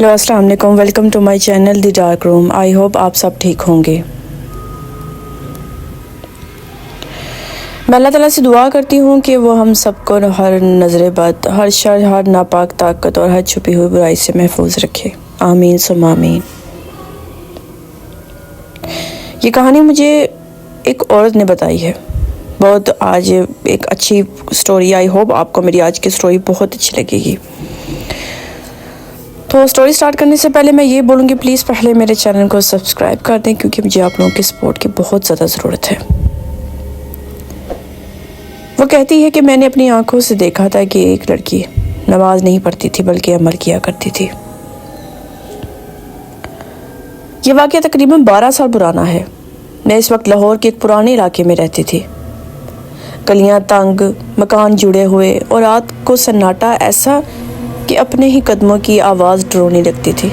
Hello अस्सलाम वालेकुम, welcome to my channel the dark room. I hope आप सब ठीक होंगे। मैं अल्लाह ताला से दुआ करती हूँ कि वो हम सबको हर नज़र बद, हर शर, हर नापाक ताकत और हर छुपी हुई बुराई से महफूज रखे। आमीन सुम्मा आमीन। ये कहानी मुझे एक औरत ने बताई है। बहुत आज एक अच्छी स्टोरी। आई होप आपको मेरी आज की स्टोरी बहुत अच्छी लगेगी। तो स्टोरी स्टार्ट करने से पहले मैं ये बोलूँगी, प्लीज़ पहले मेरे चैनल को सब्सक्राइब कर दें, क्योंकि मुझे आप लोगों की सपोर्ट की बहुत ज़्यादा ज़रूरत है। वो कहती है कि मैंने अपनी आंखों से देखा था कि एक लड़की नमाज नहीं पढ़ती थी बल्कि अमल किया करती थी। ये वाक़या तकरीबन 12 साल पुराना है। मैं इस वक्त लाहौर के एक पुराने इलाके में रहती थी। गलियाँ तंग, मकान जुड़े हुए और रात को सन्नाटा ऐसा कि अपने ही कदमों की आवाज़ डरावनी लगती थी।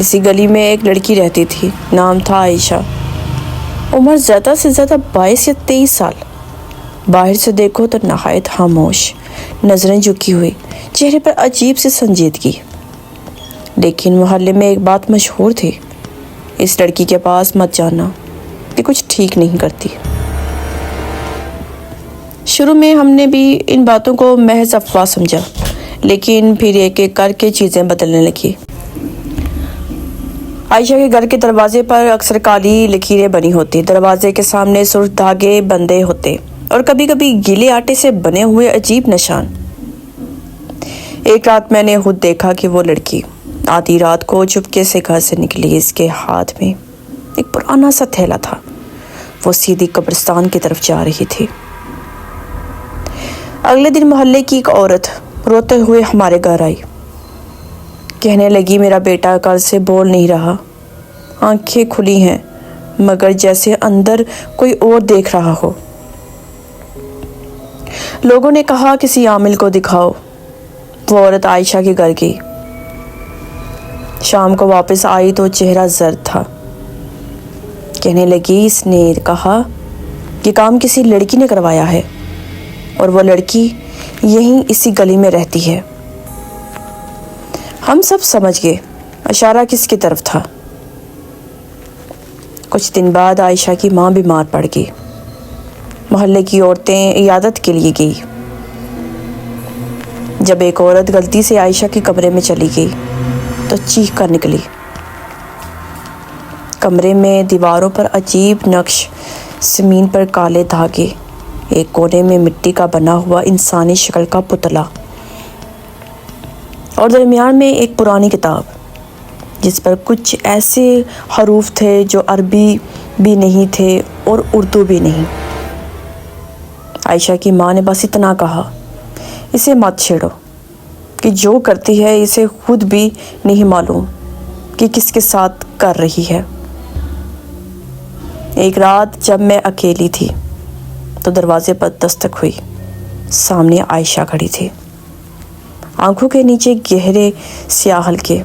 इसी गली में एक लड़की रहती थी, नाम था आयशा। उम्र ज़्यादा से ज़्यादा 22 या 23 साल। बाहर से देखो तो नहायत खामोश, नज़रें झुकी हुई, चेहरे पर अजीब सी संजीदगी। लेकिन मोहल्ले में एक बात मशहूर थी, इस लड़की के पास मत जाना, कि कुछ ठीक नहीं करती। शुरू में हमने भी इन बातों को महज अफवाह समझा, लेकिन फिर एक एक करके चीज़ें बदलने लगी। आयशा के घर के दरवाजे पर अक्सर काली लकीरें बनी होती, दरवाजे के सामने सुर्ख धागे बंधे होते और कभी कभी गीले आटे से बने हुए अजीब निशान। एक रात मैंने खुद देखा कि वो लड़की आधी रात को चुपके से घर से निकली। इसके हाथ में एक पुराना सा थैला था। वो सीधी कब्रिस्तान की तरफ जा रही थी। अगले दिन मोहल्ले की एक औरत रोते हुए हमारे घर आई। कहने लगी, मेरा बेटा कल से बोल नहीं रहा, आंखें खुली हैं मगर जैसे अंदर कोई और देख रहा हो। लोगों ने कहा किसी आमिल को दिखाओ। वो औरत आयशा के घर गई। शाम को वापस आई तो चेहरा जर्द था। कहने लगी, इसने कहा कि काम किसी लड़की ने करवाया है और वो लड़की यहीं इसी गली में रहती है। हम सब समझ गए इशारा किसकी तरफ था। कुछ दिन बाद आयशा की माँ बीमार पड़ गई। मोहल्ले की औरतें इयादत के लिए गई। जब एक औरत गलती से आयशा के कमरे में चली गई तो चीख कर निकली। कमरे में दीवारों पर अजीब नक्श, ज़मीन पर काले धागे, एक कोने में मिट्टी का बना हुआ इंसानी शक्ल का पुतला और दरमियान में एक पुरानी किताब जिस पर कुछ ऐसे हरूफ थे जो अरबी भी नहीं थे और उर्दू भी नहीं। आयशा की माँ ने बस इतना कहा, इसे मत छेड़ो, कि जो करती है इसे खुद भी नहीं मालूम कि किसके साथ कर रही है। एक रात जब मैं अकेली थी तो दरवाजे पर दस्तक हुई। सामने आयशा खड़ी थी। आंखों के नीचे गहरे स्याह हल्के,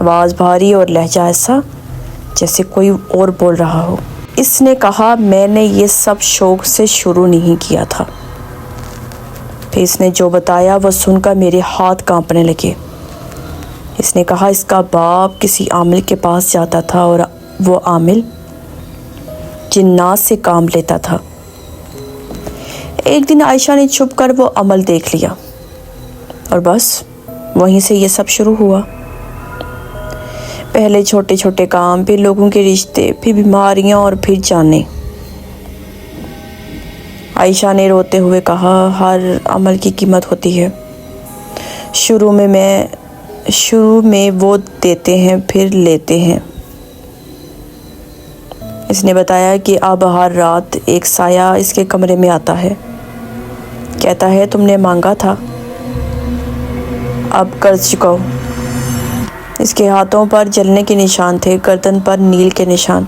आवाज़ भारी और लहजा ऐसा जैसे कोई और बोल रहा हो। इसने कहा, मैंने ये सब शौक से शुरू नहीं किया था। फिर इसने जो बताया वो सुनकर मेरे हाथ कांपने लगे। इसने कहा, इसका बाप किसी आमिल के पास जाता था और वो आमिल जिन्नात से काम लेता था। एक दिन आयशा ने छुप कर वो अमल देख लिया और बस वहीं से ये सब शुरू हुआ। पहले छोटे छोटे काम, फिर लोगों के रिश्ते, फिर बीमारियां और फिर जाने। आयशा ने रोते हुए कहा, हर अमल की कीमत होती है। शुरू में वो देते हैं फिर लेते हैं। इसने बताया कि अब हर रात एक साया इसके कमरे में आता है, कहता है तुमने मांगा था, अब कर्ज चुकाओ। इसके हाथों पर जलने के निशान थे, गर्दन पर नील के निशान।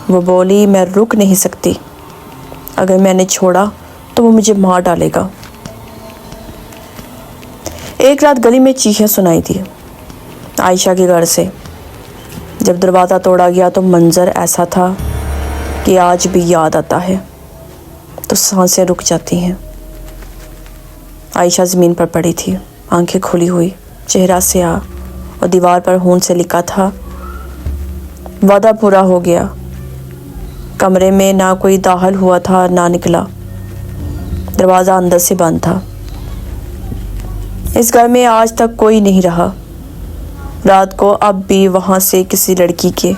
वो बोली, मैं रुक नहीं सकती, अगर मैंने छोड़ा तो वो मुझे मार डालेगा। एक रात गली में चीखें सुनाई थी आयशा के घर से। जब दरवाज़ा तोड़ा गया तो मंजर ऐसा था कि आज भी याद आता है तो सांसें रुक जाती हैं। आयशा ज़मीन पर पड़ी थी, आंखें खुली हुई, चेहरा स्याह और दीवार पर खून से लिखा था, वादा पूरा हो गया। कमरे में ना कोई दाखिल हुआ था ना निकला, दरवाज़ा अंदर से बंद था। इस घर में आज तक कोई नहीं रहा। रात को अब भी वहाँ से किसी लड़की के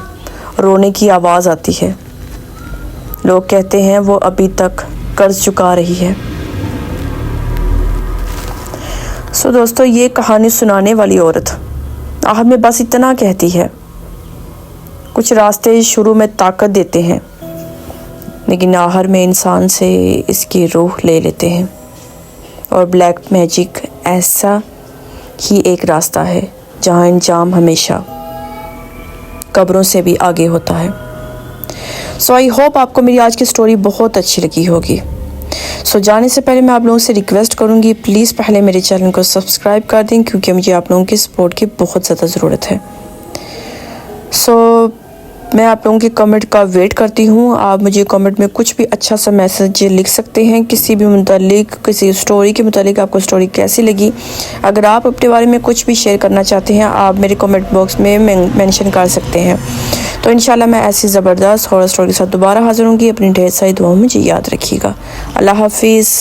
रोने की आवाज़ आती है। लोग कहते हैं वो अभी तक कर्ज चुका रही है। सो दोस्तों, ये कहानी सुनाने वाली औरत आखिर में बस इतना कहती है, कुछ रास्ते शुरू में ताकत देते हैं, लेकिन आखिर में इंसान से इसकी रूह ले लेते हैं। और ब्लैक मैजिक ऐसा ही एक रास्ता है जहाँ अंजाम हमेशा कब्रों से भी आगे होता है। सो आई होप आपको मेरी आज की स्टोरी बहुत अच्छी लगी होगी। सो जाने से पहले मैं आप लोगों से रिक्वेस्ट करूँगी, प्लीज़ पहले मेरे चैनल को सब्सक्राइब कर दें, क्योंकि मुझे आप लोगों की सपोर्ट की बहुत ज़्यादा ज़रूरत है। सो मैं आप लोगों के कमेंट का वेट करती हूँ। आप मुझे कमेंट में कुछ भी अच्छा सा मैसेज लिख सकते हैं, किसी भी मुतालिक, किसी स्टोरी के मुतालिक आपको स्टोरी कैसी लगी। अगर आप अपने बारे में कुछ भी शेयर करना चाहते हैं, आप मेरे कमेंट बॉक्स में मेंशन कर सकते हैं। तो इंशाल्लाह मैं ऐसी ज़बरदस्त हॉरर स्टोरी के साथ दोबारा हाज़िर होंगी। अपनी ढेर सारी दुआओं में मुझे याद रखिएगा। अल्लाह हाफिज़।